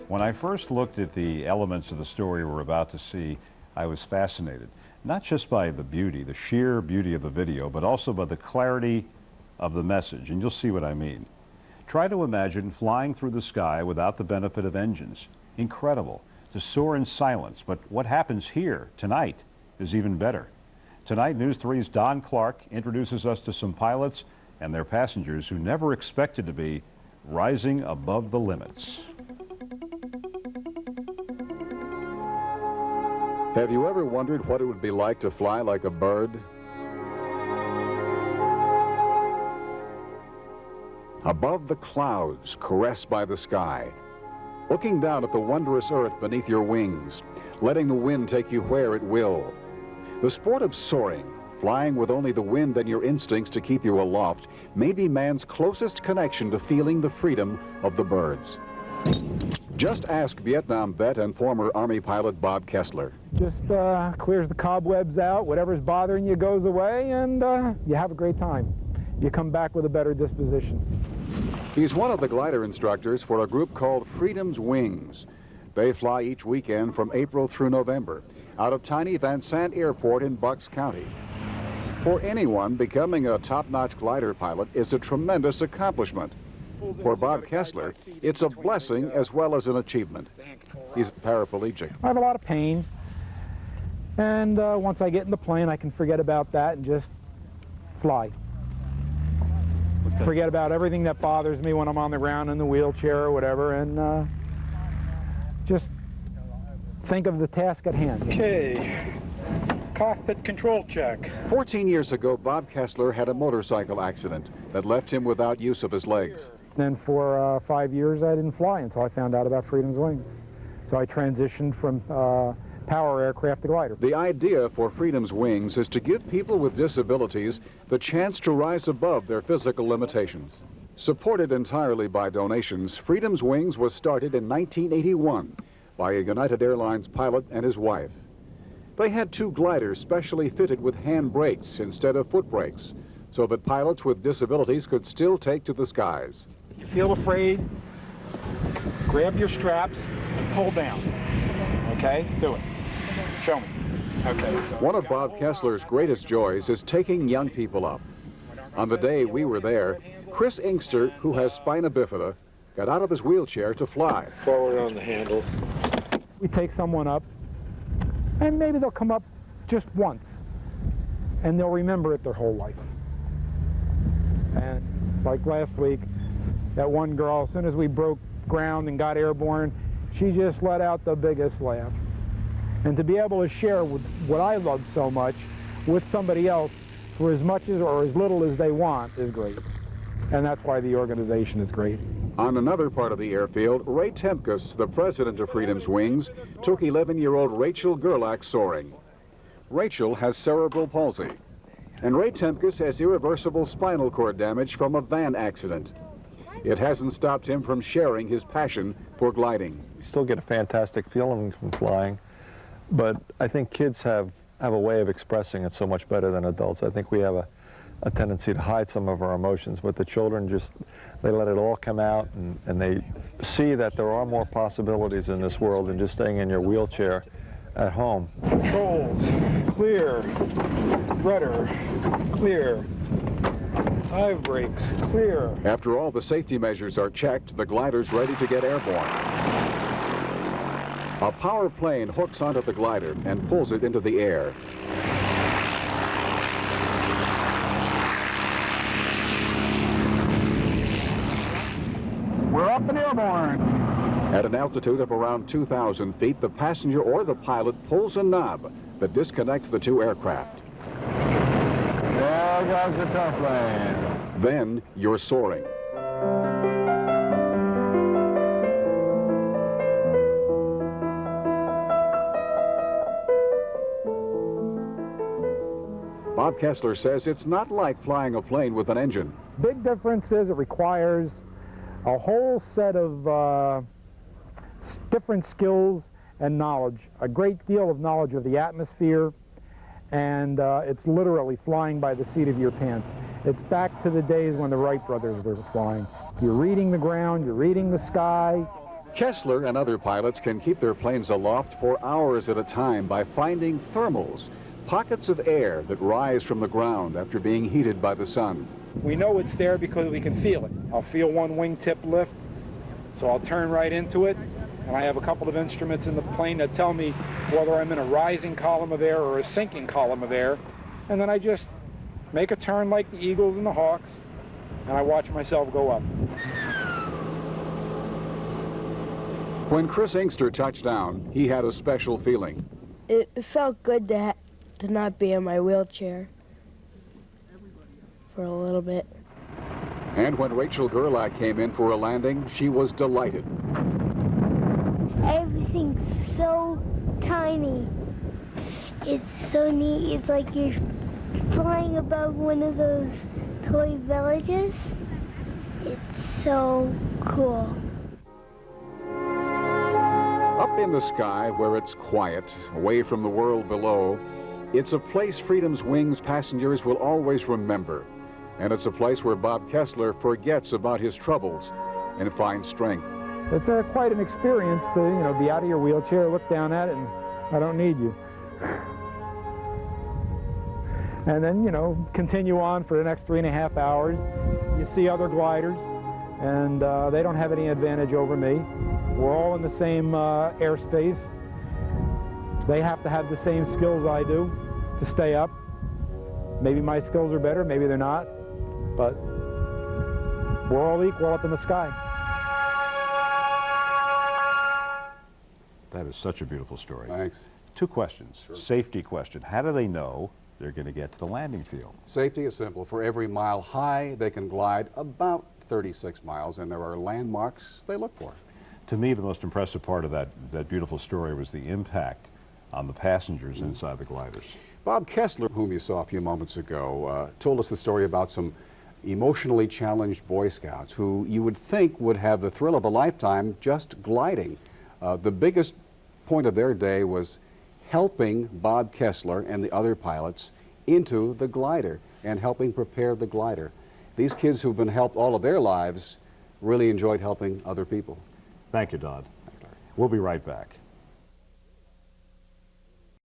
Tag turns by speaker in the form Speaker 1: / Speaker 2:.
Speaker 1: When I first looked at the elements of the story we're about to see, I was fascinated, not just by the beauty, the sheer beauty of the video, but also by the clarity of the message, and you'll see what I mean. Try to imagine flying through the sky without the benefit of engines. Incredible. To soar in silence, but what happens here tonight is even better. Tonight, News 3's Don Clark introduces us to some pilots and their passengers who never expected to be rising above the limits.
Speaker 2: Have you ever wondered what it would be like to fly like a bird? Above the clouds, caressed by the sky, looking down at the wondrous earth beneath your wings, letting the wind take you where it will. The sport of soaring, flying with only the wind and your instincts to keep you aloft, may be man's closest connection to feeling the freedom of the birds. Just ask Vietnam vet and former Army pilot Bob Kessler.
Speaker 3: Just clears the cobwebs out, whatever's bothering you goes away, and you have a great time. You come back with a better disposition.
Speaker 2: He's one of the glider instructors for a group called Freedom's Wings. They fly each weekend from April through November out of tiny Van Sant Airport in Bucks County. For anyone, becoming a top-notch glider pilot is a tremendous accomplishment. For Bob Kessler, it's a blessing as well as an achievement. He's paraplegic.
Speaker 3: I have a lot of pain, and once I get in the plane, I can forget about that and just fly. Forget about everything that bothers me when I'm on the ground in the wheelchair or whatever, and just think of the task at hand.
Speaker 4: Okay, cockpit control check.
Speaker 2: 14 years ago, Bob Kessler had a motorcycle accident that left him without use of his legs.
Speaker 3: Then for 5 years, I didn't fly until I found out about Freedom's Wings. So I transitioned from power aircraft to glider.
Speaker 2: The idea for Freedom's Wings is to give people with disabilities the chance to rise above their physical limitations. Supported entirely by donations, Freedom's Wings was started in 1981 by a United Airlines pilot and his wife. They had 2 gliders specially fitted with hand brakes instead of foot brakes, so that pilots with disabilities could still take to the skies.
Speaker 3: You feel afraid, grab your straps and pull down. Okay? Do it. Show me. Okay. So
Speaker 2: one of Bob Kessler's greatest joys is taking young people up. On the day we were there, Chris Inkster, who has spina bifida, got out of his wheelchair to fly.
Speaker 4: Forward on the handles.
Speaker 3: we take someone up, and maybe they'll come up just once, and they'll remember it their whole life. And like last week, that one girl, as soon as we broke ground and got airborne, she just let out the biggest laugh. And to be able to share with what I love so much with somebody else for as much as or as little as they want is great. And that's why the organization is great.
Speaker 2: On another part of the airfield, Ray Tempkus, the president of Freedom's Wings, took 11-year-old Rachel Gerlach soaring. Rachel has cerebral palsy, and Ray Tempkus has irreversible spinal cord damage from a van accident. It hasn't stopped him from sharing his passion for gliding.
Speaker 5: You still get a fantastic feeling from flying, but I think kids have a way of expressing it so much better than adults. I think we have a tendency to hide some of our emotions, but the children just, they let it all come out, and they see that there are more possibilities in this world than just staying in your wheelchair at home.
Speaker 4: Controls, clear. Rudder, clear. Dive brakes, clear.
Speaker 2: After all the safety measures are checked, the glider's ready to get airborne. A power plane hooks onto the glider and pulls it into the air.
Speaker 3: We're up and airborne.
Speaker 2: At an altitude of around 2,000 feet, the passenger or the pilot pulls a knob that disconnects the two aircraft.
Speaker 3: There goes the tough plane.
Speaker 2: Then you're soaring. Bob Kessler says it's not like flying a plane with an engine.
Speaker 3: Big difference is it requires a whole set of different skills and knowledge, a great deal of knowledge of the atmosphere and it's literally flying by the seat of your pants. It's back to the days when the Wright brothers were flying. You're reading the ground, you're reading the sky.
Speaker 2: Kessler and other pilots can keep their planes aloft for hours at a time by finding thermals, pockets of air that rise from the ground after being heated by the sun.
Speaker 4: We know it's there because we can feel it. I'll feel one wingtip lift, so I'll turn right into it, and I have a couple of instruments in the plane that tell me whether I'm in a rising column of air or a sinking column of air, and then I just make a turn like the Eagles and the Hawks, and I watch myself go up.
Speaker 2: When Chris Inkster touched down, he had a special feeling.
Speaker 6: It felt good to not be in my wheelchair for a little bit.
Speaker 2: And when Rachel Gerlach came in for a landing, she was delighted.
Speaker 7: Everything's so tiny. It's so neat. It's like you're flying above one of those toy villages. It's so cool.
Speaker 2: Up in the sky, where it's quiet, away from the world below, it's a place Freedom's Wings passengers will always remember. And it's a place where Bob Kessler forgets about his troubles and finds strength.
Speaker 3: It's quite an experience to, you know, be out of your wheelchair, look down at it, and I don't need you. And then, you know, continue on for the next 3.5 hours. You see other gliders, and they don't have any advantage over me. We're all in the same airspace. They have to have the same skills I do to stay up. Maybe my skills are better, maybe they're not, but we're all equal up in the sky.
Speaker 1: That is such a beautiful story.
Speaker 2: Thanks.
Speaker 1: 2 questions.
Speaker 2: Sure.
Speaker 1: Safety question. How do they know they're going to get to the landing field?
Speaker 2: Safety is simple. For every mile high, they can glide about 36 miles, and there are landmarks they look for.
Speaker 1: To me, the most impressive part of that beautiful story was the impact on the passengers inside the gliders.
Speaker 2: Bob Kessler, whom you saw a few moments ago, told us the story about some emotionally challenged Boy Scouts who you would think would have the thrill of a lifetime just gliding. The biggest point of their day was helping Bob Kessler and the other pilots into the glider and helping prepare the glider. These kids who've been helped all of their lives really enjoyed helping other people.
Speaker 1: Thank you, Don.
Speaker 2: Thanks, Larry.
Speaker 1: We'll be right back.